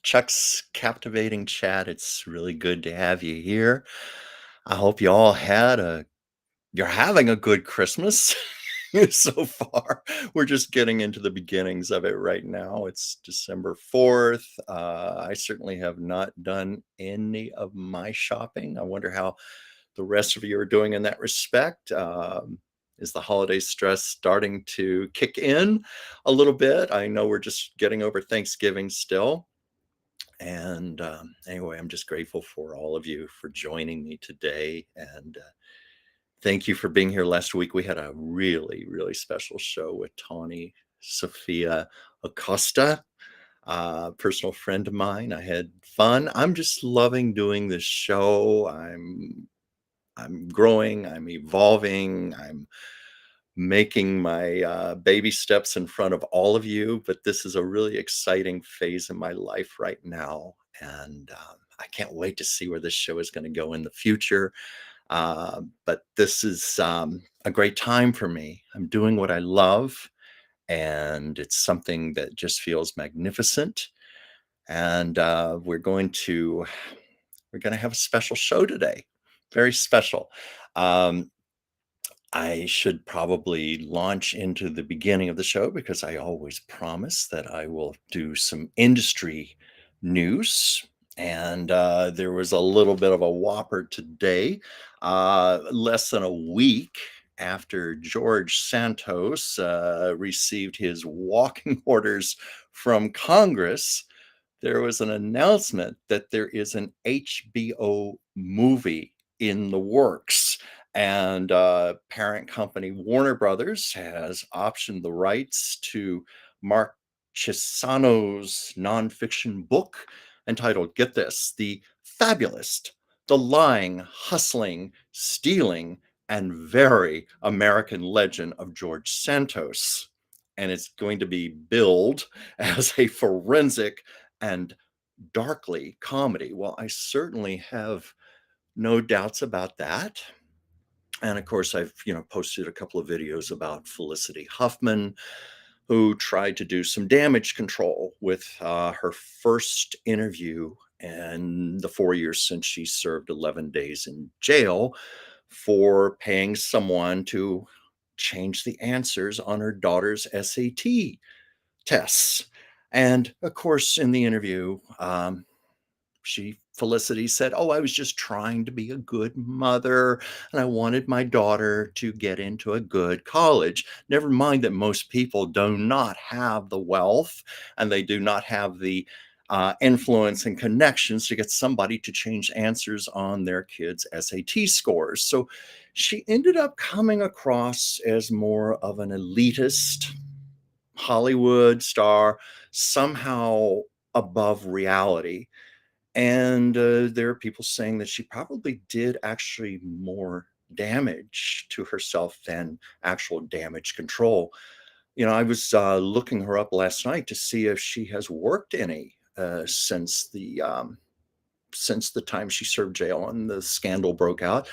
Chuck's captivating chat. It's really good to have you here. I hope you all you're having a good Christmas so far. We're just getting into the beginnings of it right now. It's December 4th. I certainly have not done any of my shopping. I wonder how the rest of you are doing in that respect. Is the holiday stress starting to kick in a little bit? I know we're just getting over Thanksgiving still. And anyway, I'm just grateful for all of you for joining me today. And thank you for being here last week. We had a really, really special show with Tawni, Sophia Acosta, a personal friend of mine. I had fun. I'm just loving doing this show. I'm growing, I'm evolving, I'm making my baby steps in front of all of you. But this is a really exciting phase in my life right now. And I can't wait to see where this show is going to go in the future. But this is a great time for me. I'm doing what I love, and it's something that just feels magnificent. And we're going to have a special show today, very special. Um, I should probably launch into the beginning of the show because I always promise that I will do some industry news. And there was a little bit of a whopper today, less than a week after George Santos received his walking orders from Congress. There was an announcement that there is an HBO movie in the works. And parent company Warner Brothers has optioned the rights to Mark Chisano's nonfiction book entitled, get this, The Fabulist, the Lying, Hustling, Stealing, and Very American Legend of George Santos. And it's going to be billed as a forensic and darkly comedy. Well, I certainly have no doubts about that. And of course, I've posted a couple of videos about Felicity Huffman, who tried to do some damage control with her first interview in the 4 years since she served 11 days in jail for paying someone to change the answers on her daughter's SAT tests. And of course, in the interview, Felicity said, "Oh, I was just trying to be a good mother and I wanted my daughter to get into a good college." Never mind that most people do not have the wealth and they do not have the influence and connections to get somebody to change answers on their kids' SAT scores. So she ended up coming across as more of an elitist Hollywood star, somehow above reality. And there are people saying that she probably did actually more damage to herself than actual damage control. I was looking her up last night to see if she has worked any since the time she served jail and the scandal broke out.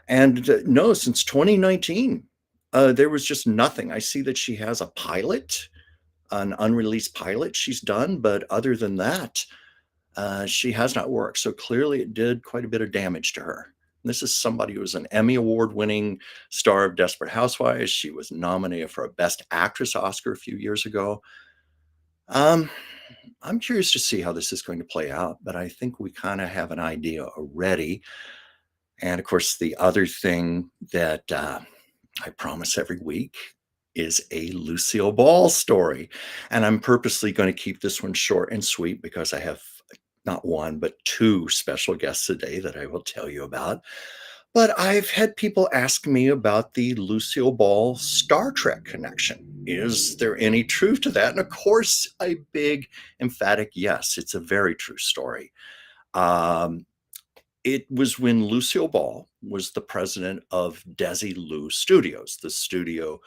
And no, since 2019, there was just nothing. I see that she has a pilot, an unreleased pilot she's done, but other than that, she has not worked. So clearly it did quite a bit of damage to her. This is somebody who was an Emmy Award winning star of Desperate Housewives. She was nominated for a Best Actress Oscar a few years ago. Um, I'm curious to see how this is going to play out, but I think we kind of have an idea already. And of course, the other thing that I promise every week is a Lucille Ball story. And I'm purposely going to keep this one short and sweet because I have not one, but two special guests today that I will tell you about. But I've had people ask me about the Lucille Ball Star Trek connection. Is there any truth to that? And of course, a big, emphatic yes. It's a very true story. Um, it was when Lucille Ball was the president of Desi Studios, the studio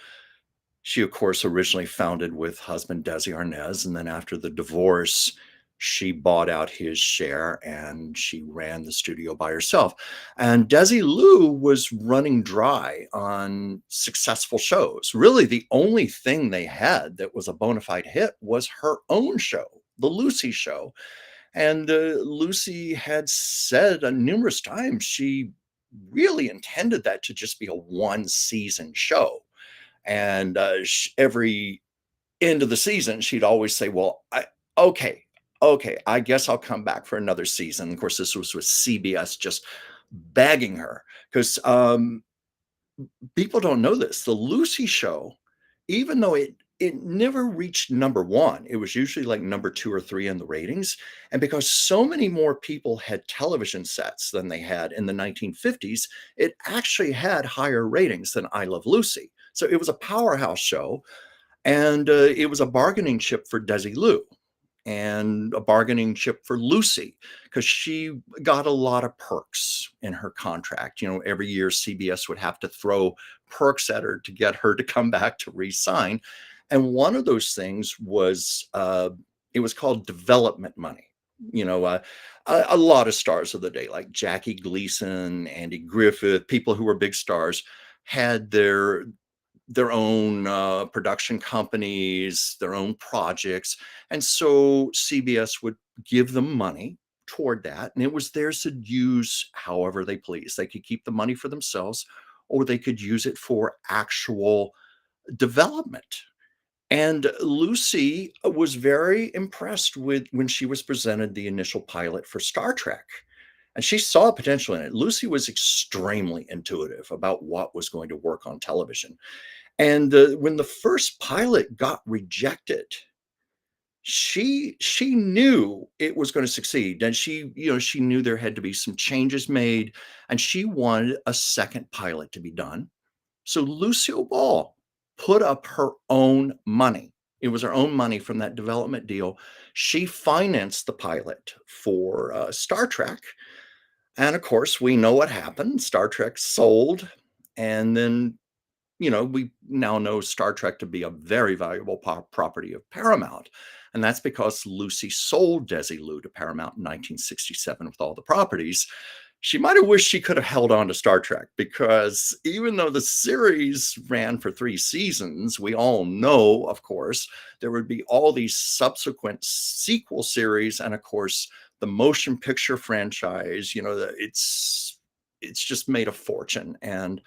she, of course, originally founded with husband Desi Arnaz. And then after the divorce, she bought out his share and she ran the studio by herself. And Desi was running dry on successful shows. Really, the only thing they had that was a bona fide hit was her own show, The Lucy Show. And Lucy had said numerous times she really intended that to just be a one season show. And every end of the season, she'd always say, well, okay, okay, I guess I'll come back for another season. Of course, this was with CBS just begging her because people don't know this. The Lucy show, even though it never reached number one, it was usually like number two or three in the ratings. And because so many more people had television sets than they had in the 1950s, it actually had higher ratings than I Love Lucy. So it was a powerhouse show, and it was a bargaining chip for Desi Lou and a bargaining chip for Lucy because she got a lot of perks in her contract. You know, every year CBS would have to throw perks at her to get her to come back to re-sign. And one of those things was it was called development money. You know, a lot of stars of the day, like Jackie Gleason, Andy Griffith, people who were big stars, had their own production companies, their own projects. And so CBS would give them money toward that. And it was theirs to use however they please. They could keep the money for themselves, or they could use it for actual development. And Lucy was very impressed with when she was presented the initial pilot for Star Trek. And she saw potential in it. Lucy was extremely intuitive about what was going to work on television. And when the first pilot got rejected, she knew it was going to succeed, and she knew there had to be some changes made, and she wanted a second pilot to be done. So Lucille Ball put up her own money. It was her own money from that development deal. She financed the pilot for Star Trek, and of course, we know what happened. Star Trek sold, and then we now know Star Trek to be a very valuable property of Paramount. And that's because Lucy sold Desi Lou to Paramount in 1967 with all the properties. She might have wished she could have held on to Star Trek, because even though the series ran for 3 seasons, we all know, of course, there would be all these subsequent sequel series. And of course, the motion picture franchise, it's just made a fortune. And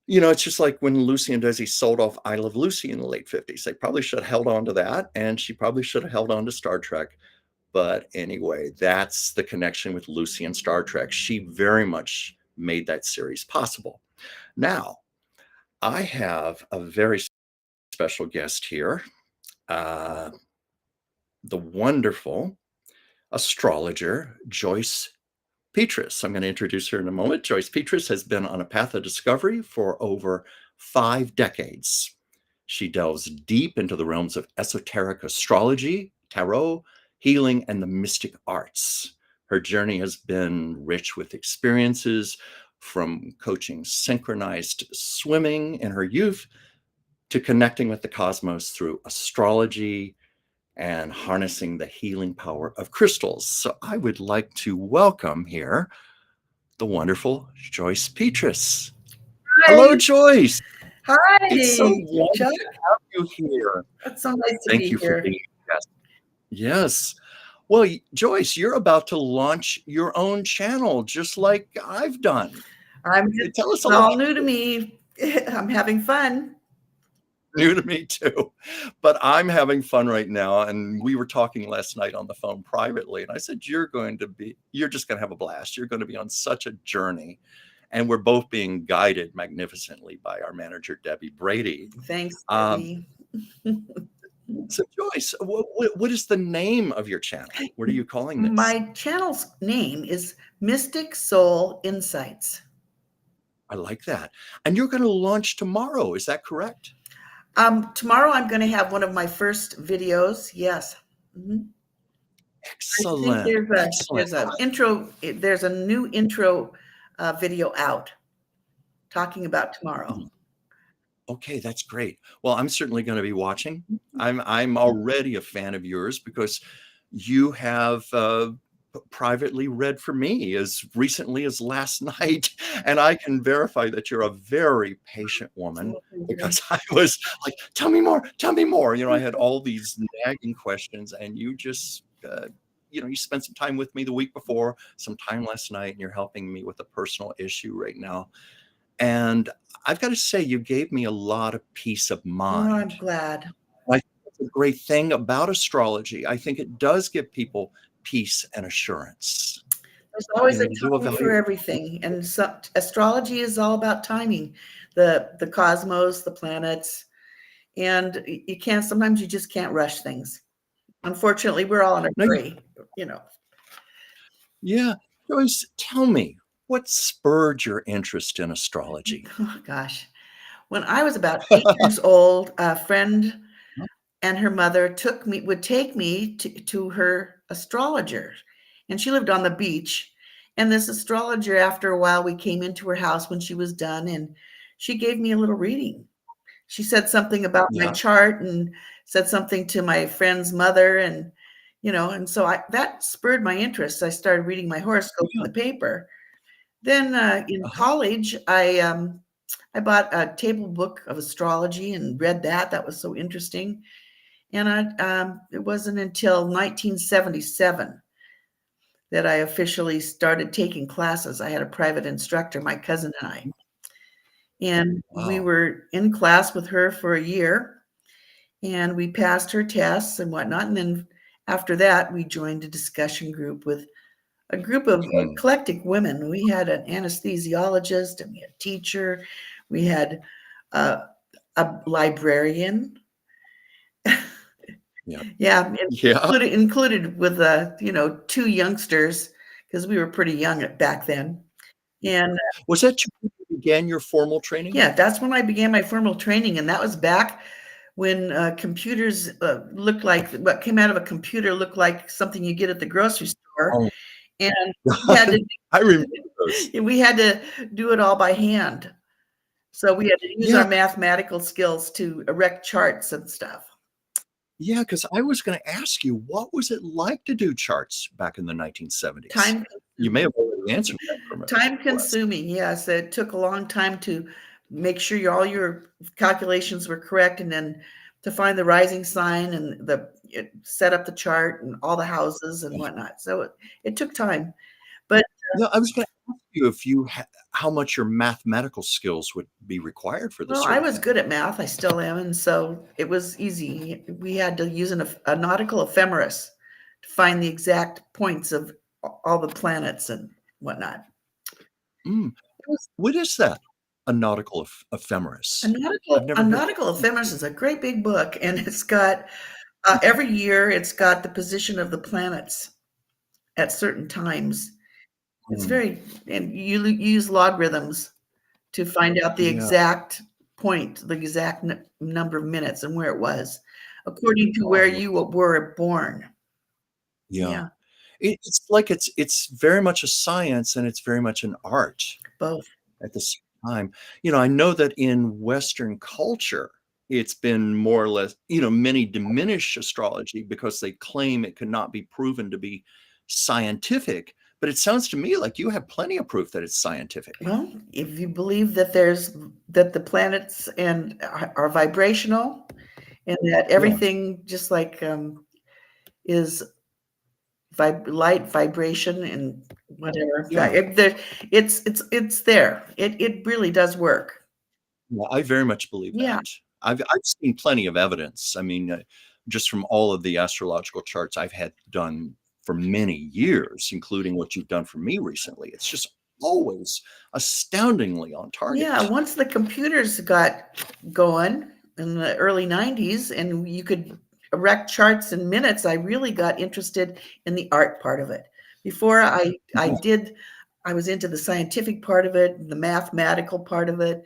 it's just like when Lucy and Desi sold off I Love Lucy in the late 50s. They probably should have held on to that, and she probably should have held on to Star Trek. But anyway, that's the connection with Lucy and Star Trek. She very much made that series possible. Now, I have a very special guest here, uh, the wonderful astrologer, Joyce Pietras. I'm going to introduce her in a moment. Joyce Pietras has been on a path of discovery for over 5 decades. She delves deep into the realms of esoteric astrology, tarot, healing, and the mystic arts. Her journey has been rich with experiences from coaching synchronized swimming in her youth to connecting with the cosmos through astrology and harnessing the healing power of crystals. So I would like to welcome here the wonderful Joyce Pietras. Hello, Hi. Joyce. Hi, It's so wonderful Chuck. to have you here. It's so nice to Thank be you for here. being a guest. Yes. Well, Joyce, you're about to launch your own channel, just like I've done. Tell us It's a little. all new to me. I'm having fun. New to me too, but I'm having fun right now. And we were talking last night on the phone privately, and I said, you're just going to have a blast. You're going to be on such a journey. And we're both being guided magnificently by our manager, Debbie Brady. Thanks, Um, Debbie. so Joyce, what is the name of your channel? What are you calling this? My channel's name is Mystic Soul Insights. I like that. And you're going to launch tomorrow. Is that correct? Tomorrow I'm going to have one of my first videos. Yes. Mm-hmm. Excellent. I think Excellent. there's a new intro video out talking about tomorrow. Okay, that's great. Well, I'm certainly going to be watching. I'm already a fan of yours because you have privately read for me as recently as last night, and I can verify that you're a very patient woman, because I was like, tell me more, tell me more. I had all these nagging questions, and you just you spent some time with me the week before, some time last night, and you're helping me with a personal issue right now. And I've got to say, you gave me a lot of peace of Oh, mind. I'm glad. I think that's a great thing about astrology. I think it does give people peace and assurance. There's always a You do time for evaluate. everything, and so astrology is all about timing, the cosmos, the planets, and you can't. Sometimes you just can't rush things. Unfortunately, we're all in a Now, hurry, you know. yeah, Joyce, tell me, what spurred your interest in astrology? Oh gosh, when I was about 8 years old, a friend and her mother would take me to her astrologer, and she lived on the beach. And this astrologer, after a while, we came into her house when she was done, and she gave me a little reading. She said something about my Yeah, chart and said something to my friend's mother, and and so that spurred my interest. I started reading my horoscope in yeah, the paper. Then in uh-huh, college, I bought a table book of astrology and read that. That was so interesting. And it wasn't until 1977 that I officially started taking classes. I had a private instructor, my cousin and I, and we wow. were in class with her for a year, and we passed her tests and whatnot. And then after that, we joined a discussion group with a group of Mhm, eclectic women. We had an anesthesiologist, and we had a teacher, we had uh, a librarian. yeah, Yeah, yeah. included with, two youngsters, because we were pretty young back then. And, Was that when you began your formal training? yeah, that's when I began my formal training, and that was back when, computers, looked like what came out of a computer looked like something you get at the grocery store, Oh, and we had to I remember those. we had to do it all by hand. So we had to use Yeah, our mathematical skills to erect charts and stuff. yeah, because I was gonna ask you, what was it like to do charts back in the 1970s? Time You may consuming. have already answered that Time for us. consuming, yes, it took a long time to make sure all your calculations were correct, and then to find the rising sign and set up the chart and all the houses and whatnot. So it took time, but Yeah, I was gonna ask you if you how much your mathematical skills would be required for this well, I sort of was thing. good at math. I still am, and so it was easy. We had to use a nautical ephemeris to find the exact points of all the planets and whatnot. Mm, It was what is that? A nautical ephemeris? I've a never heard nautical that. ephemeris is a great big book, and it's got every year it's got the position of the planets at certain times. It's Mm, very, and you use logarithms to find out the yeah, exact point, the exact number of minutes and where it was, according to oh, I where love you were born. yeah. Yeah, It's like it's very much a science and it's very much an art both. at the same time. I know that in Western culture, it's been more or less, many diminish astrology because they claim it cannot be proven to be scientific. But it sounds to me like you have plenty of proof that it's scientific. Well, if you believe that the planets and are vibrational, and that Yeah, everything just like is light vibration and whatever. yeah. It's there. It really does work. Well, I very much believe Yeah. that. I've seen plenty of evidence. I mean, just from all of the astrological charts I've had done for many years, including what you've done for me recently. It's just always astoundingly on Yeah, target. once the computers got going in the early 90s and you could erect charts in minutes, I really got interested in the art part of it. Before Yeah, I was into the scientific part of it, the mathematical part of it,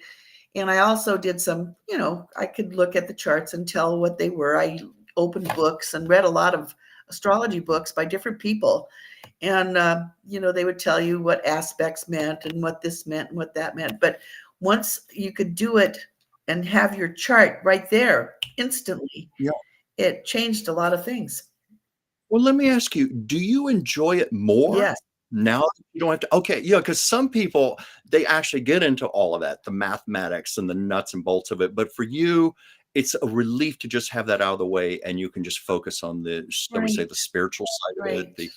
and I also did some, I could look at the charts and tell what they were. I opened books and read a lot of astrology books by different people. And, they would tell you what aspects meant and what this meant and what that meant. But once you could do it and have your chart right there instantly, yeah. it changed a lot of things. Well, let me ask you, do you enjoy it more Yes. now that you don't have to okay, yeah, because some people, they actually get into all of that, the mathematics and the nuts and bolts of it, but for you, it's a relief to just have that out of the way, and you can just focus on the, shall we say, Right, the spiritual side of it, right.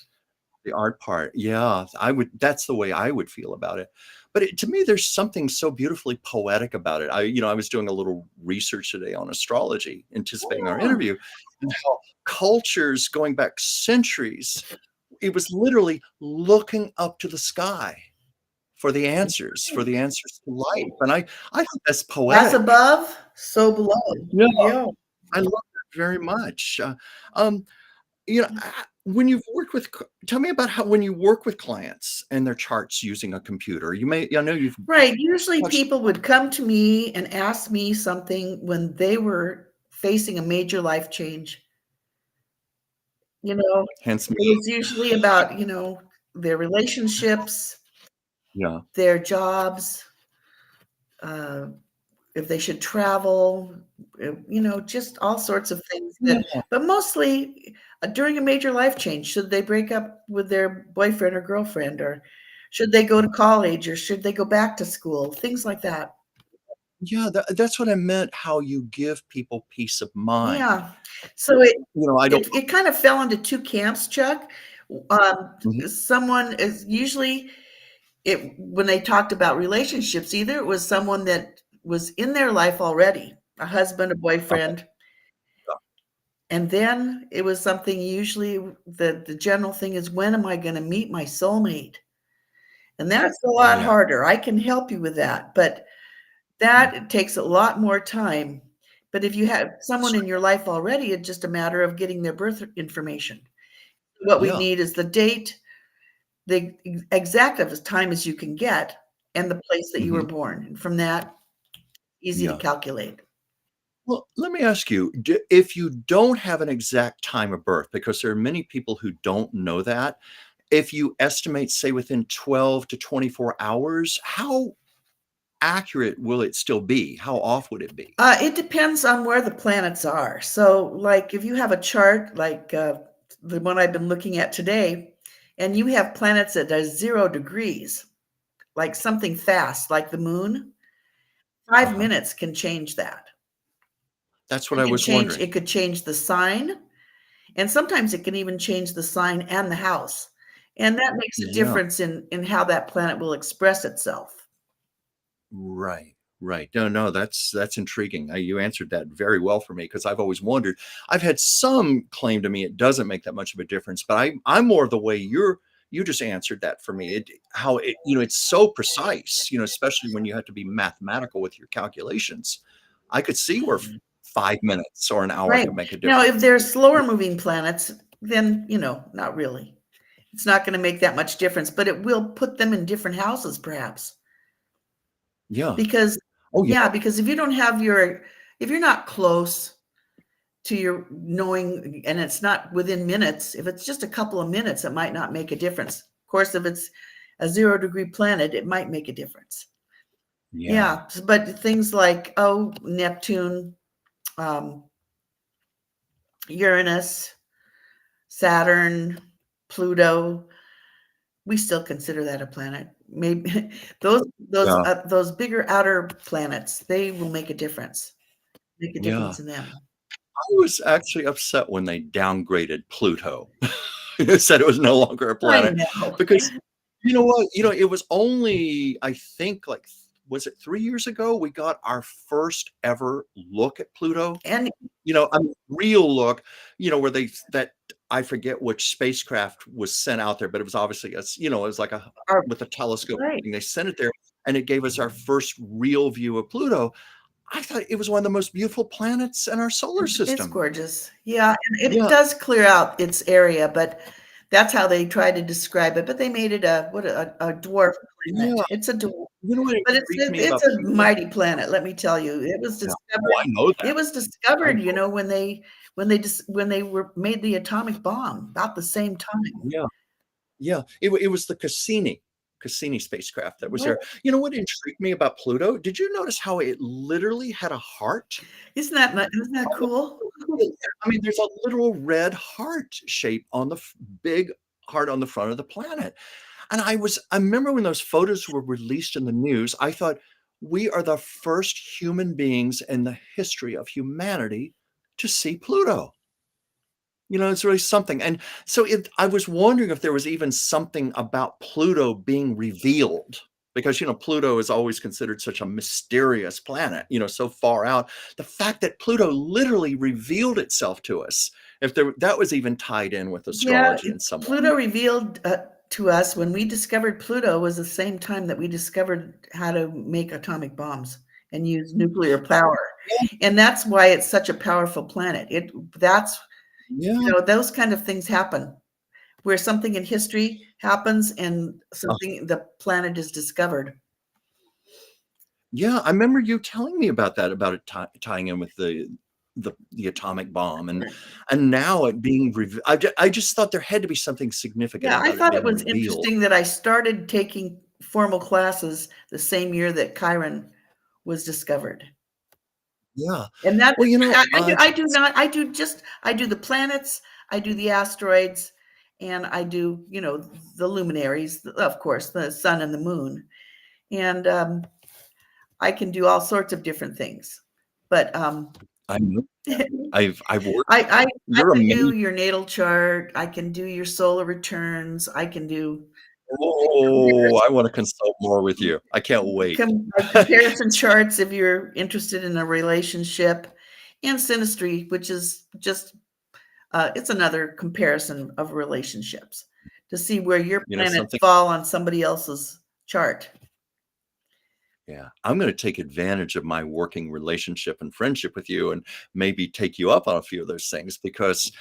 the art part. Yeah, I would that's the way I would feel about it. But to me, there's something so beautifully poetic about it. I was doing a little research today on astrology, anticipating our Oh, interview, and how cultures going back centuries, it was literally looking up to the sky for the answers to life. And I think that's as poetic. above, so below. Yeah, Yeah. I love that very much. Um, when you've worked with tell me about how when you work with clients and their charts using a computer, I know you've Right. Usually touched people would come to me and ask me something when they were facing a major life change. You know, hence me. it was usually about, their relationships, Yeah. their jobs, uh, if they should travel, just all sorts of things Yeah. but mostly during a major life change, should they break up with their boyfriend or girlfriend, or should they go to college, or should they go back to school, things like that. Yeah, that's what I meant, how you give people peace of mind. Yeah. So it I don't it it kind of fell into 2 camps, Chuck. Mhm. Someone is usually it when they talked about relationships, either it was someone that was in their life already, a husband, a Okay. boyfriend, Yeah. and then it was something usually the general thing is, "When am I gonna meet my soulmate?" And that's a lot Yeah. harder. I can help you with that, but that Mhm. it takes a lot more time. But if you have someone That's in your life already, it's just a matter of getting their birth information. What we yeah. need is the date, the exact of as time as you can get, and the place that you were Mhm. born, and from that, easy to Yeah. calculate. Well, let me ask you, if you don't have an exact time of birth, because there are many people who don't know that, if you estimate, say, within 12 to 24 hours, how accurate will it still be? How off would it be? It depends on where the planets are. So, like, if you have a chart like, the one I've been looking at today, and you have planets at 0 degrees, like something fast, like the moon, 5 Uh-huh. minutes can change that. That's what I was wondering. It could change the sign, and sometimes it can even change the sign and the house, and that makes a Yeah. difference in how that planet will express itself. Right, right. No, no, that's intriguing. You answered that very well for me because I've always wondered. I've had some claim to me it doesn't make that much of a difference, but I'm more of the way you just answered that for me. How it it's so precise. Especially when you have to be mathematical with your calculations. I could see where 5 minutes or an hour Right. could make a Now, if difference. they're slower moving planets, then, not really. It's not gonna make that much difference, but it will put them in different houses perhaps. Yeah. Because Oh yeah. yeah, because if you're not close to your knowing, and it's not within minutes, if it's just a couple of minutes, it might not make a difference. Of course, if it's a 0-degree planet, it might make a difference. Yeah. Yeah, but things like, Neptune, um, Uranus, Saturn, Pluto, we still consider that a planet. Maybe Yeah. those bigger outer planets, they will make a difference. Make a Yeah. difference in them. I was actually upset when they downgraded Pluto. It said it was no longer a I planet know. because you know what? It was only, I think, like, was it 3 years ago we got our first ever look at Pluto? And I mean, real look, where that I forget which spacecraft was sent out there, but it was obviously it was like a our with a telescope. right. And they sent it there, and it gave us our first real view of Pluto. I thought it was one of the most beautiful planets in our solar It's system. gorgeous. Yeah, and it Yeah, does clear out its area, but that's how they try to describe it, but they made it a dwarf yeah. planet. It's a dwarf, What but intrigued me it's about a Pluto. mighty planet, let me tell you. Yeah. Oh, I know that. It was I discovered, know. when they were made the atomic bomb about the same time. Yeah, yeah. It was the Cassini spacecraft that was Right. there. You know what intrigued me about Pluto? Did you notice how it literally had a heart? Isn't that On the cool? I mean, there's a literal red heart shape on the big heart on the front of the planet. And I remember when those photos were released in the news, I thought, we are the first human beings in the history of humanity to see Pluto. It's really something, and so I was wondering if there was even something about Pluto being revealed because, Pluto is always considered such a mysterious planet, so far out. The fact that Pluto literally revealed itself to us, if that was even tied in with Yeah, astrology in some way. Pluto revealed to us when we discovered Pluto was the same time that we discovered how to make atomic bombs and use nuclear power. And that's why it's such a powerful planet. Yeah. Those kind of things happen where something in history happens and the planet is discovered. Yeah, I remember you telling me about that, about it tying in with the atomic bomb, and now it being I just thought there had to be something significant Yeah, I about it thought it being was revealed. interesting that I started taking formal classes the same year that Chiron was discovered. Yeah. And that Well, I do the planets, I do the asteroids, and I do, the luminaries, of course, the sun and the moon. And I can do all sorts of different things. But I know that. I, I've worked I I you're can do amazing. your natal chart, I can do your solar returns, I can do Oh, I wanna consult more with you. I can't wait. comparison charts if you're interested in a relationship, and synastry, which is just it's another comparison of relationships to see where your planets Something fall on somebody else's chart. Yeah, I'm gonna take advantage of my working relationship and friendship with you and maybe take you up on a few of those things because,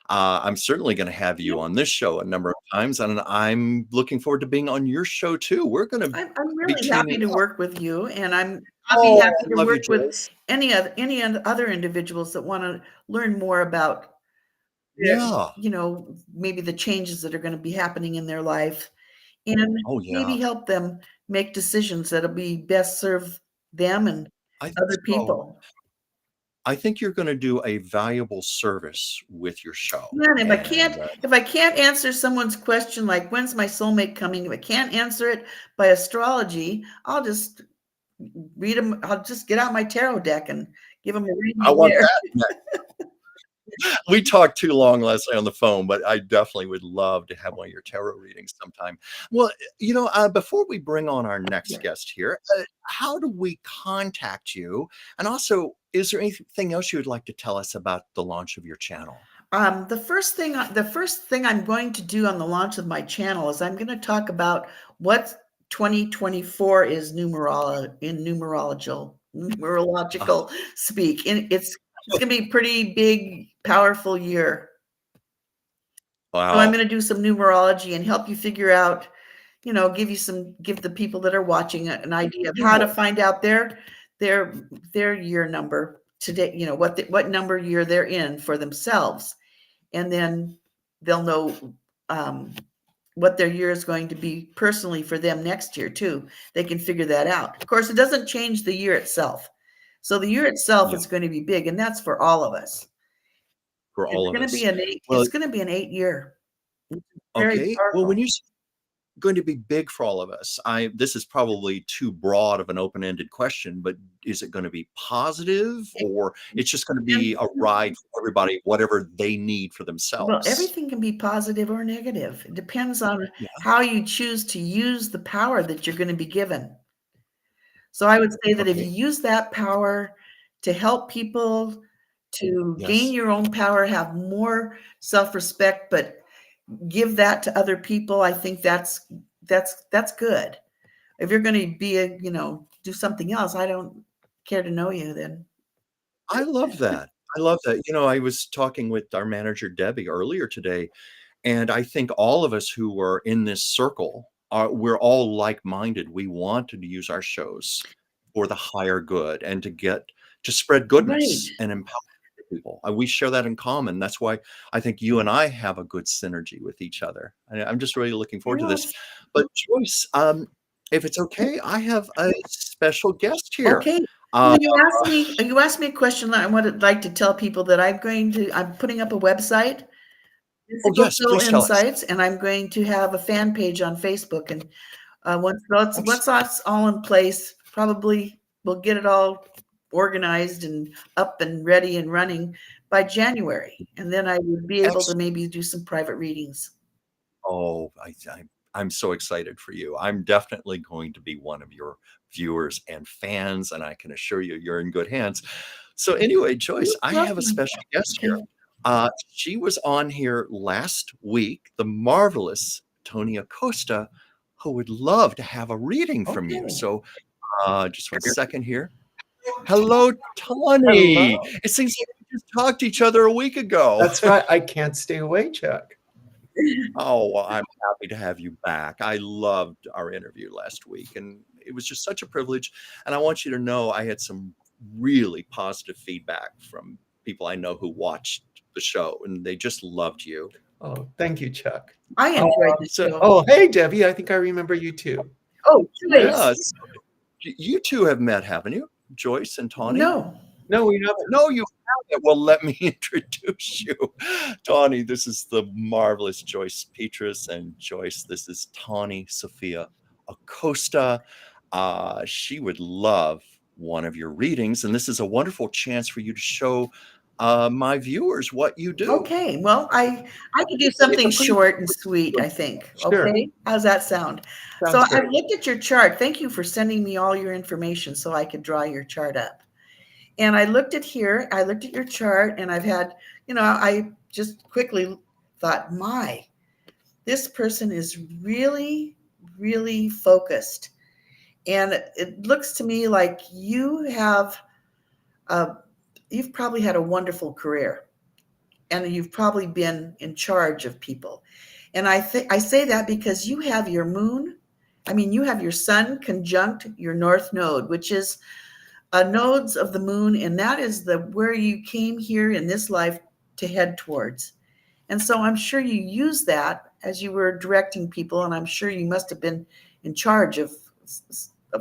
I'm certainly gonna have Yep. you on this show a number of times, and I'm looking forward to being on your show too. We're gonna I'm be really happy teaming to up. work with you, and I'll be Oh, happy I to love you, work with Joyce. any other individuals that want to learn more about Yeah. maybe the changes that are going to be happening in their life, and Oh, yeah. maybe help them make decisions that'll be best serve them and I think other so. people. I think you're gonna do a valuable service with your show, Yeah, and and, if I can't answer someone's question like when's my soulmate coming, if I can't answer it by astrology, I'll just read them. I'll just get out my tarot deck and give them a I reading want there. that. We talked too long last night on the phone, but I definitely would love to have one of your tarot readings sometime. Well, before we bring on our next Yeah. guest here, how do we contact you? And also, is there anything else you would like to tell us about the launch of your channel? The first thing I'm going to do on the launch of my channel is I'm going to talk about what 2024 is numerological speak. And it's going to be a pretty big, powerful year. So I'm Wow. going to do some numerology and help you figure out, give the people that are watching an idea of how to find out their year number today, what number year they're in for themselves. And then they'll know what their year is going to be personally for them next year too. They can figure that out. Of course, it doesn't change the year itself. So the year itself Yeah, is going to be big, and that's for all of us. for It's all of going to be us. an eight. Well, It's going to be an 8 year. Very okay. Well, when powerful. you going to be big for all of us. This is probably too broad of an open-ended question, but is it going to be positive or it's just going to be a ride for everybody, whatever they need for Well, themselves? everything can be positive or negative. It depends on Yeah. how you choose to use the power that you're going to be given. So I would say that if Okay. you use that power to help people, to gain Yes. your own power, have more self-respect, but give that to other people, I think that's good. If you're going to be do something else, I don't care to know you then. I love that. I love that. I was talking with our manager, Debbie, earlier today, and I think all of us who are in this circle we're all like-minded. We want to use our shows for the higher good and to spread Right. goodness and empower people. We share that in common. That's why I think you and I have a good synergy with each other. I'm just really looking forward to this. Yes. But Joyce, if it's okay, I have a special guest here. Okay. Uh, Well, you asked me a question that I would like to tell people that I'm putting up a website, oh, Physical yes, Soul please tell us. Insights, and I'm going to have a fan page on Facebook. And once Excellent. that's all in place, probably we'll get it all organized and up and ready and running by January. And then I would be able to Excellent. maybe do some private readings. Oh, I'm so excited for you. I'm definitely going to be one of your viewers and fans, and I can assure you, you're in good hands. So anyway, Joyce, I have a Lovely. special guest Okay. here. She was on here last week, the marvelous Tawni Acosta, who would love to have a reading from you. Okay. So just one second here. Hello, Tawni. Hello. It seems like we just talked to each other a week ago. That's right. I can't stay away, Chuck. Oh, well, I'm happy to have you back. I loved our interview last week, and it was just such a privilege. And I want you to know I had some really positive feedback from people I know who watched the show, and they just loved you. Oh, thank you, Chuck. I enjoyed the So, show. Oh, hey, Debbie. I think I remember you too. Oh, Joyce. yes, you two have met, haven't you? Joyce and Tawni? No. No, we haven't. No, you haven't. Well, let me introduce you. Tawni, this is the marvelous Joyce Pietras, and Joyce, this is Tawni Sophia Acosta. She would love one of your readings, and this is a wonderful chance for you to show my viewers what you do. Okay. Well, I could do something It's a pretty- short and sweet, I think. Sure. Okay. How's that sound? So Sounds I great. looked at your chart. Thank you for sending me all your information so I could draw your chart up. And I looked at here, I looked at your chart, and I've had, I just quickly thought, this person is really, really focused. And it looks to me like you've probably had a wonderful career, and you've probably been in charge of people. And I say that because you have your you have your sun conjunct your north node, which is nodes of the moon, and that is where you came here in this life to head towards. And so I'm sure you use that as you were directing people, and I'm sure you must have been in charge of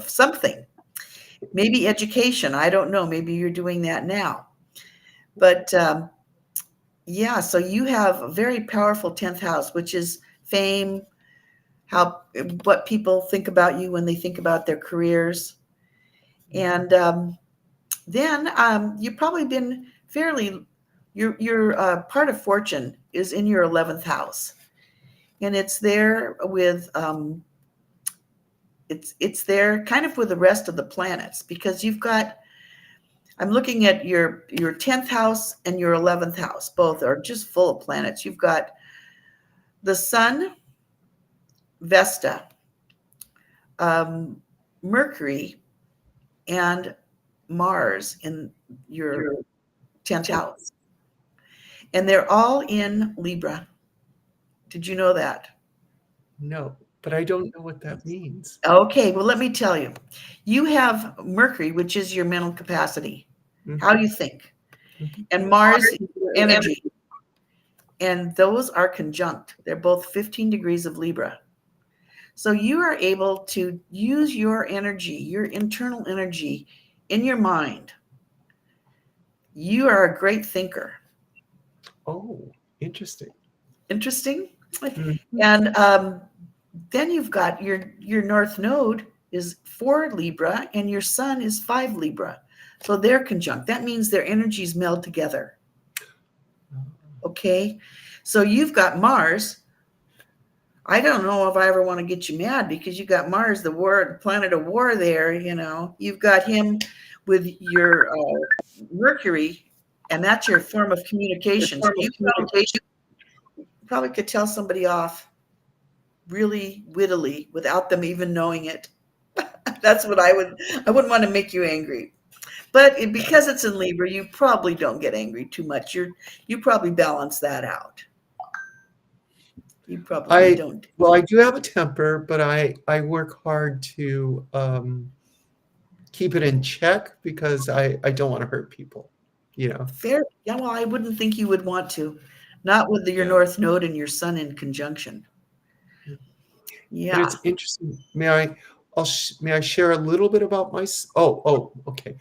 something. Maybe education. I don't know. Maybe you're doing that now. But yeah, so you have a very powerful 10th house, which is fame, what people think about you when they think about their careers. And then you've probably been your part of fortune is in your 11th house, and it's there with it's there kind of with the rest of the planets, because I'm looking at your 10th house and your 11th house. Both are just full of planets. You've got the sun, Vesta, Mercury, and Mars in your 10th house. And they're all in Libra. Did you know that? No, but I don't know what that means. Okay, well, let me tell you. You have Mercury, which is your mental capacity, how you think, and Mars is your energy. And those are conjunct. They're both 15 degrees of Libra. So you are able to use your energy, your internal energy in your mind. You are a great thinker. Oh, interesting. Interesting. Mhm. And then you've got your north node is 4 Libra and your sun is 5 Libra. So they're conjunct. That means their energies meld together. Okay. So you've got Mars. I don't know if I ever want to get you mad, because you got Mars, the planet of war there, You've got him with your Mercury, and that's your form of communication. So you probably could tell somebody off really wittily without them even knowing it. That's what I wouldn't want to make you angry. But because it's in Libra, you probably don't get angry too much. You probably balance that out. You probably don't. Well, I do have a temper, but I work hard to keep it in check, because I don't want to hurt people, Fair. Yeah, well, I wouldn't think you would want to. Not with your north node and your sun in conjunction. Yeah. But it's interesting. May I share a little bit about my? Okay.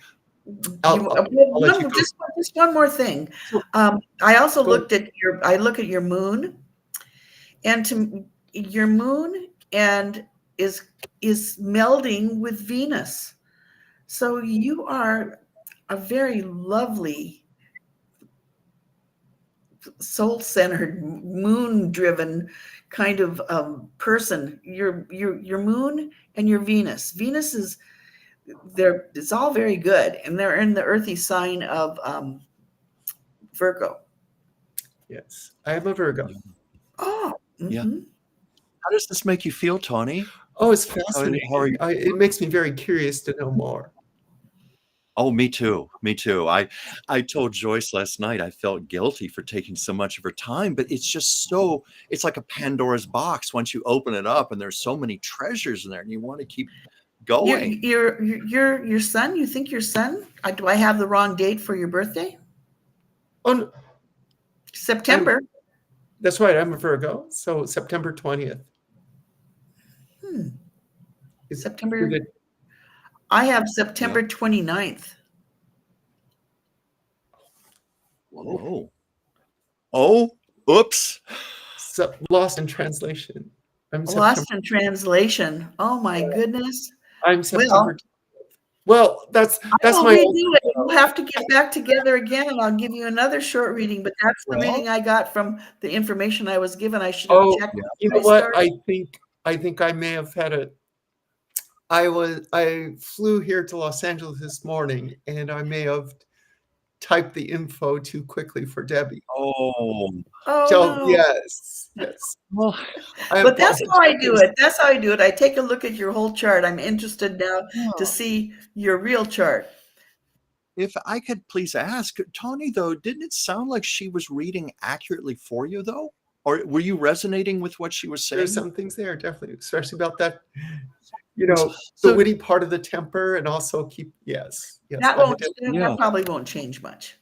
I'll let you go. Just one more thing. I also looked at your moon, and your moon and is melding with Venus. So you are a very lovely, soul-centered, moon-driven kind of person. Your moon and your Venus. Venus is there. It's all very good, and they're in the earthy sign of Virgo. Yes, I am a Virgo. Yeah. Oh, Yeah. mm-hmm. How does this make you feel, Tawni? Oh, it's How fascinating. are you? It makes me very curious to know more. Oh, me too. Me too. I told Joyce last night I felt guilty for taking so much of her time, but it's just so it's like a Pandora's box once you open it up and there's so many treasures in there and you want to keep going. Your son. You think your son? Do I have the wrong date for your birthday? Oh, no, September. that's right. I'm a Virgo, so September 20th. September. Is it- I have September 29th. Whoa. Oh, oops. Lost in translation. I'm Lost in translation. Oh my goodness. I'm Well, September. Well, that's I'll my. redo it. We'll have to get back together again, and I'll give you another short reading. But that's the Well, reading I got from the information I was given. I should have Oh, checked. you know I what? started- I think I may have had a. I flew here to Los Angeles this morning, and I may have typed the info too quickly for Debbie. oh, Oh So no. yes. well, But that's how I do apologize. it. That's how I do it. I take a look at your whole chart. I'm interested now yeah. to see your real chart. If I could please ask, Tawni, though, didn't it sound like she was reading accurately for you, though? Or were you resonating with what she was saying? There's some things there, definitely, especially about that, the So, witty part of the temper, and also yes. That I won't. did- That probably won't change much.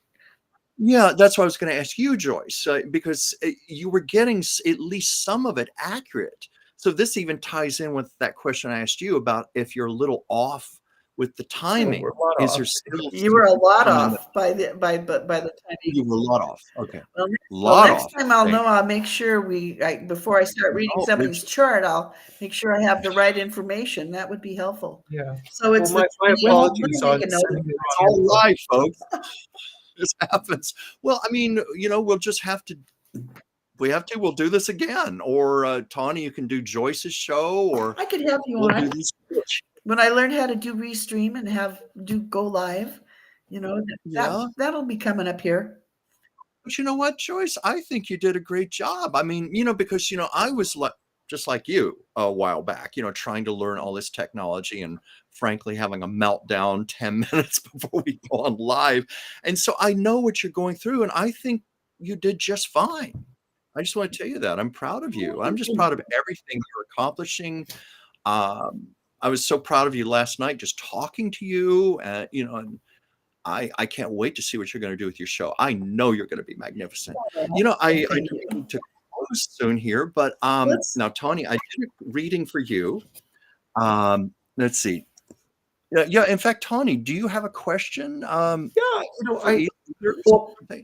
yeah, that's what I was going to ask you, Joyce, because you were getting at least some of it accurate. So this even ties in with that question I asked you about if you're a little off with the timing. we're a lot Is off. there still You were a lot something that- off by the time you were a lot off? Okay, Well, lot next off. time I'll Okay. know. I'll make sure before I start reading Oh, somebody's chart, I'll make sure I have the right information. That would be helpful. Yeah. So it's Well, my let me apologies make on a note. sending it It's wrong all info. right, folks. This happens. Well, I mean, we'll just have to. We'll do this again. Or Tawni, you can do Joyce's show, or I could have you we'll do on these. when I learn how to do restream and do go live. Yeah. That'll be coming up here. But you know what, Joyce? I think you did a great job. I mean, because I was just like you a while back, trying to learn all this technology and frankly having a meltdown 10 minutes before we go on live. And so I know what you're going through, and I think you did just fine. I just want to tell you that. I'm proud of you. I'm just proud of everything you're accomplishing. I was so proud of you last night, just talking to you, and I can't wait to see what you're going to do with your show. I know you're going to be magnificent. I know we need to close soon here, but now, Tawni, I did a reading for you. Let's see. Yeah. In fact, Tawni, do you have a question?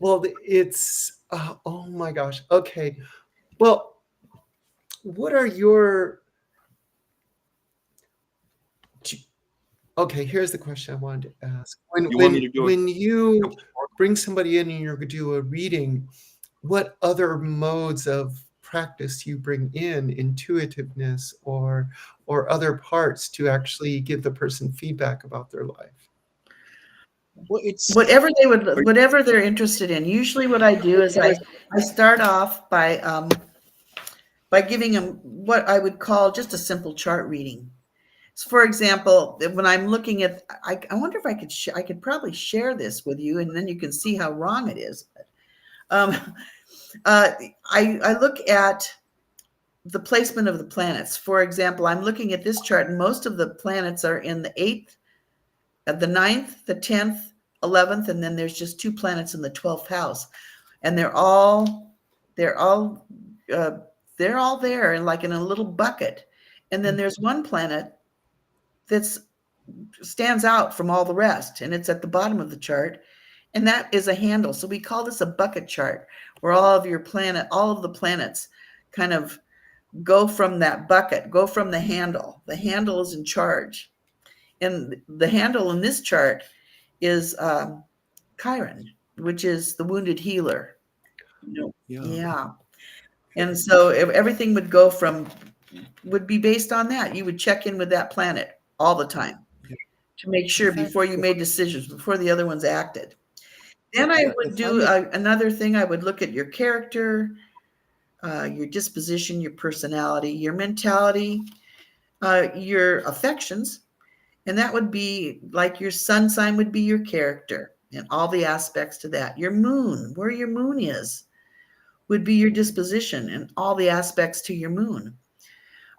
Well, it's oh my gosh. Okay. Well, what are your? Okay, here's the question I wanted to ask. When you bring somebody in and you're going to do a reading, what other modes of practice do you bring in, intuitiveness or other parts to actually give the person feedback about their life? Well, it's whatever they're interested in. Usually what I do is I start off by giving them what I would call just a simple chart reading. So for example, when I'm looking at, I wonder if I could probably share this with you, and then you can see how wrong it is. I look at the placement of the planets. For example, I'm looking at this chart, and most of the planets are in the 8th, the 9th, the 10th, 11th, and then there's just 2 planets in the 12th house, and they're all there, and like in a little bucket. And then there's one planet that stands out from all the rest, and it's at the bottom of the chart, and that is a handle. So we call this a bucket chart, where all of the planets kind of go from that bucket, go from the handle. The handle is in charge. And the handle in this chart is Chiron, which is the wounded healer. Yeah. And so everything would be based on that. You would check in with that planet all the time to make sure before you made decisions, before the other ones acted. Then I would do another thing. I would look at your character, your disposition, your personality, your mentality, your affections. And that would be like your sun sign would be your character and all the aspects to that. Your moon, where your moon is, would be your disposition and all the aspects to your moon.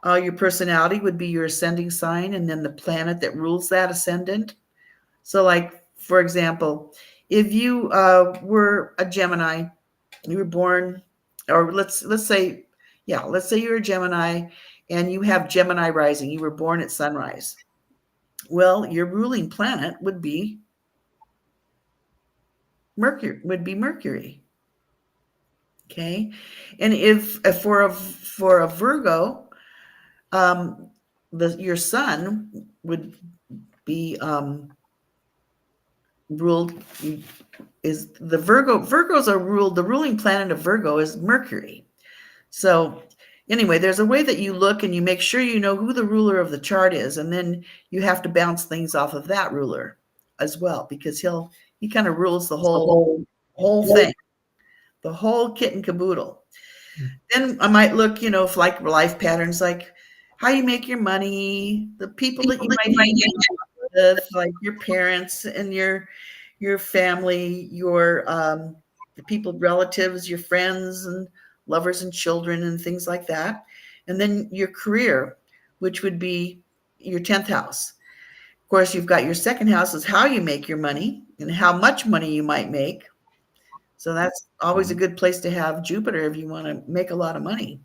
Your personality would be your ascending sign and then the planet that rules that ascendant. So like, for example, if you were a Gemini, you were born, or let's say you're a Gemini and you have Gemini rising, you were born at sunrise. Well, your ruling planet would be Mercury. Okay. And if for a Virgo, your sun would be ruled is the Virgos are ruled, the ruling planet of Virgo is Mercury. So anyway, there's a way that you look and you make sure you know who the ruler of the chart is, and then you have to bounce things off of that ruler as well, because he kind of rules the whole thing, the whole kit and caboodle. Then I might look, for like life patterns, like how you make your money, the people that you might hang out with, like your parents and your family, your the people, relatives, your friends and lovers and children and things like that. And then your career, which would be your 10th house. Of course, you've got your second house is how you make your money and how much money you might make. So that's always a good place to have Jupiter if you want to make a lot of money.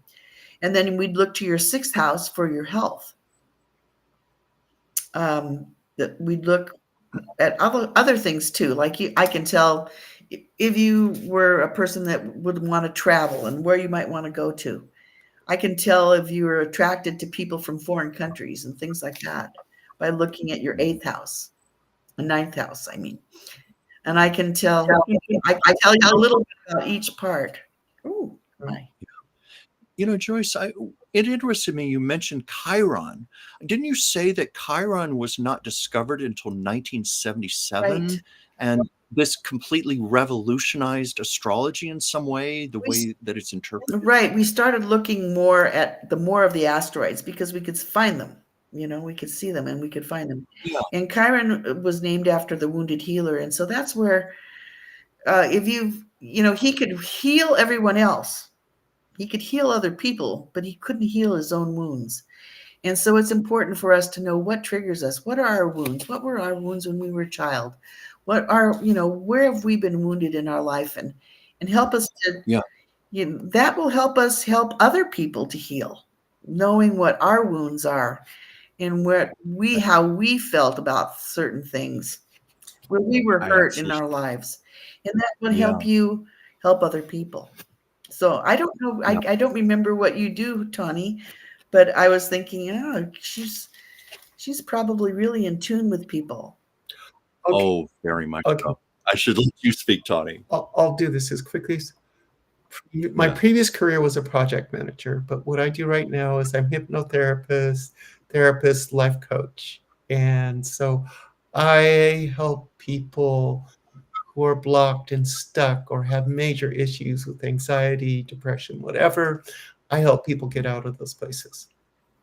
And then we'd look to your 6th house for your health. We'd look at other things too. Like I can tell if you were a person that would want to travel and where you might want to go to. I can tell if you were attracted to people from foreign countries and things like that by looking at your 8th house, the 9th house, I mean. And I can tell, I tell you a little bit about each part. Oh, right. Joyce, it interested me. You mentioned Chiron. Didn't you say that Chiron was not discovered until 1977? Right. And this completely revolutionized astrology in some way, the way that it's interpreted? Right. We started looking more at more of the asteroids because we could find them. We could see them and we could find them. Yeah. And Chiron was named after the wounded healer. And so that's where, if he could heal everyone else. He could heal other people, but he couldn't heal his own wounds. And so it's important for us to know what triggers us. What are our wounds? What were our wounds when we were a child? What are, where have we been wounded in our life? And help us to, that will help us help other people to heal, knowing what our wounds are and how we felt about certain things, where we were hurt in our lives. And that will help you help other people. So I don't know. I don't remember what you do, Tawni, but I was thinking, she's probably really in tune with people. Okay. Oh, very much. Okay. So. I should let you speak, Tawni. I'll do this as quickly as my previous career was a project manager, but what I do right now is I'm hypnotherapist, therapist, life coach. And so I help people who are blocked and stuck or have major issues with anxiety, depression, whatever. I help people get out of those places.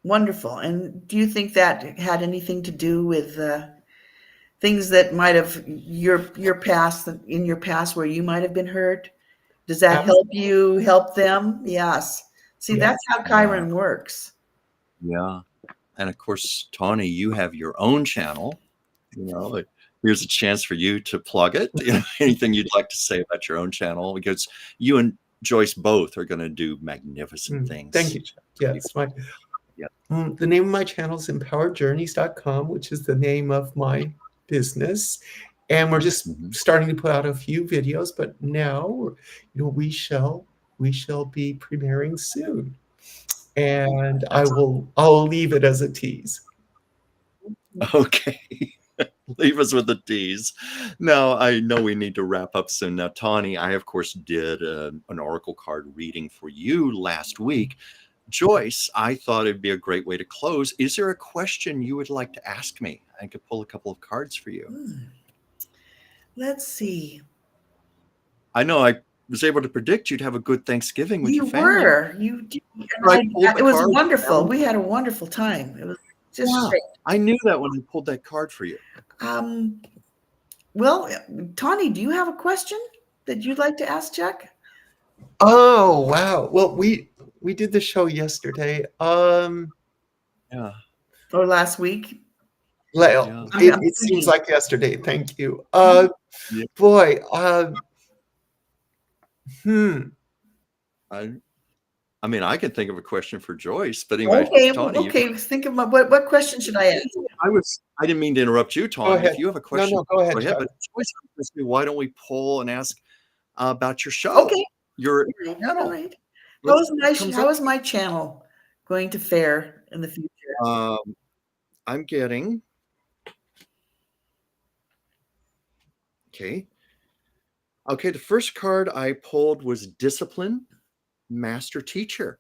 Wonderful. And do you think that had anything to do with things that might have your past, in your past where you might have been hurt? Does that help you help them? Yes. See, that's how Chiron works. Yeah. And of course, Tawni, you have your own channel, here's a chance for you to plug it. Anything you'd like to say about your own channel, because you and Joyce both are going to do magnificent things. Thank you, Chuck. Yes, the name of my channel is empoweredjourneys.com, which is the name of my business. And we're just starting to put out a few videos, but now, we shall be premiering soon. And I'll leave it as a tease. Okay. Leave us with the tease. Now, I know we need to wrap up soon. Now, Tawni, I, of course, did an oracle card reading for you last week. Joyce, I thought it'd be a great way to close. Is there a question you would like to ask me? I could pull a couple of cards for you. Let's see. I know I was able to predict you'd have a good Thanksgiving with your family. You did. It was wonderful. We had a wonderful time. It was just great. I knew that when I pulled that card for you. Well, Tawni, do you have a question that you'd like to ask Chuck? Oh, wow. Well, we did the show yesterday. Yeah. Or last week? Yeah. It seems like yesterday. Thank you. Boy. I mean, I could think of a question for Joyce, but anyway. Tawni, okay. Think of what question should I ask? I didn't mean to interrupt you, Tawni. If you have a question, no, go ahead. But Joyce, why don't we pull and ask about your show? Okay. Your channel. Right. How is my channel going to fare in the future? I'm getting. Okay. The first card I pulled was Discipline Master Teacher.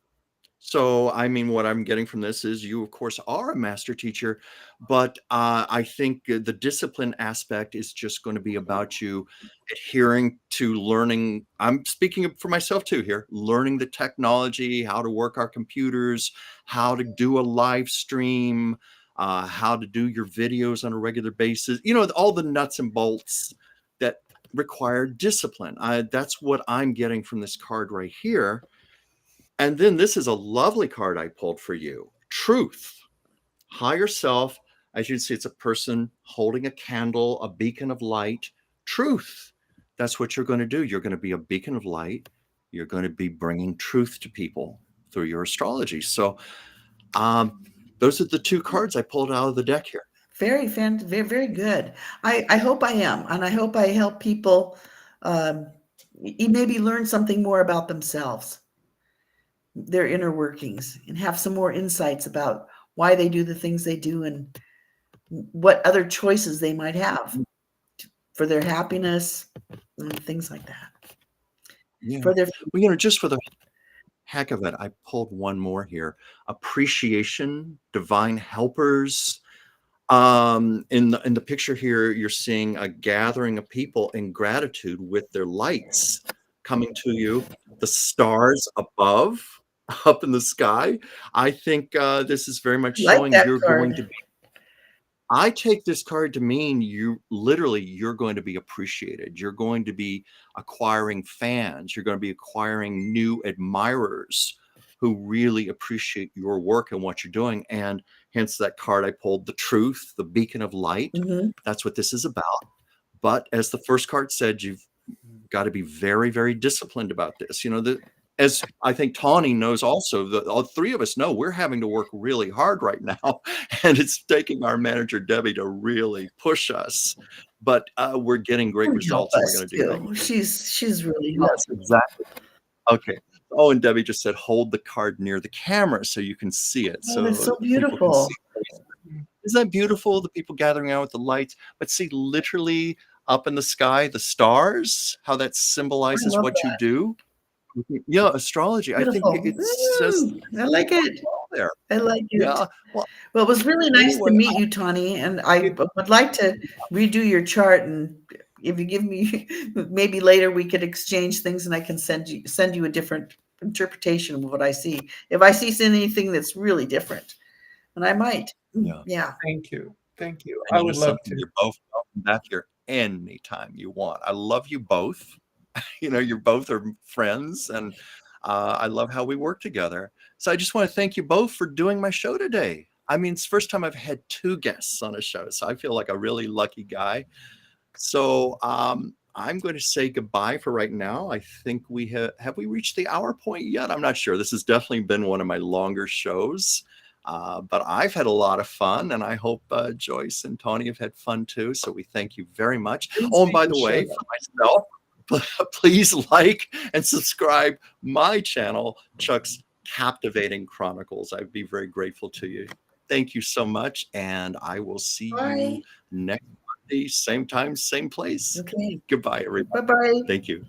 So, I mean, what I'm getting from this is you, of course, are a master teacher, but I think the discipline aspect is just going to be about you adhering to learning. I'm speaking for myself too here, learning the technology, how to work our computers, how to do a live stream, how to do your videos on a regular basis, all the nuts and bolts that require discipline. That's what I'm getting from this card right here. And then this is a lovely card I pulled for you. Truth. Higher self. As you can see, it's a person holding a candle, a beacon of light. Truth. That's what you're going to do. You're going to be a beacon of light. You're going to be bringing truth to people through your astrology. So those are the two cards I pulled out of the deck here. Very good. I hope I am. And I hope I help people maybe learn something more about themselves, their inner workings, and have some more insights about why they do the things they do and what other choices they might have for their happiness and things like that. Yeah. Just for the heck of it, I pulled one more here. Appreciation, divine helpers. In the picture here, you're seeing a gathering of people in gratitude with their lights coming to you. The stars above, up in the sky. I think this is very much showing you're going to be. I take this card to mean you're going to be appreciated. You're going to be acquiring fans. You're going to be acquiring new admirers who really appreciate your work and what you're doing. And hence that card I pulled, the truth, the beacon of light. That's what this is about. But as the first card said, you've got to be very, very disciplined about this. As I think Tawni knows also, all three of us know we're having to work really hard right now. And it's taking our manager, Debbie, to really push us. But we're getting great results. And we're going to do that. She's really helpful. Yes, exactly. Okay. Oh, and Debbie just said, hold the card near the camera so you can see it. Oh, that's so beautiful. Isn't that beautiful? The people gathering out with the lights, but see literally up in the sky, the stars, how that symbolizes what you do. Yeah, astrology. Beautiful. I think it's just. I like it. There. I like it. Yeah. Well, it was really nice to meet you, Tawni, and I would like to redo your chart. And if you give me, maybe later we could exchange things, and I can send you a different interpretation of what I see. If I see anything that's really different, and I might. Yeah. Thank you. And I would love to. You're both welcome back here anytime you want. I love you both. You both are friends, and I love how we work together. So I just want to thank you both for doing my show today. I mean, it's the first time I've had two guests on a show, so I feel like a really lucky guy. So I'm going to say goodbye for right now. I think we have we reached the hour point yet? I'm not sure. This has definitely been one of my longer shows, but I've had a lot of fun, and I hope Joyce and Tawni have had fun too. So we thank you very much. Oh, and by the way, for myself, please like and subscribe my channel, Chuck's Captivating Chronicles. I'd be very grateful to you. thank you so much, and I will see you Bye. next Monday, same time, same place. Okay. Goodbye, everybody. Bye-bye. Thank you.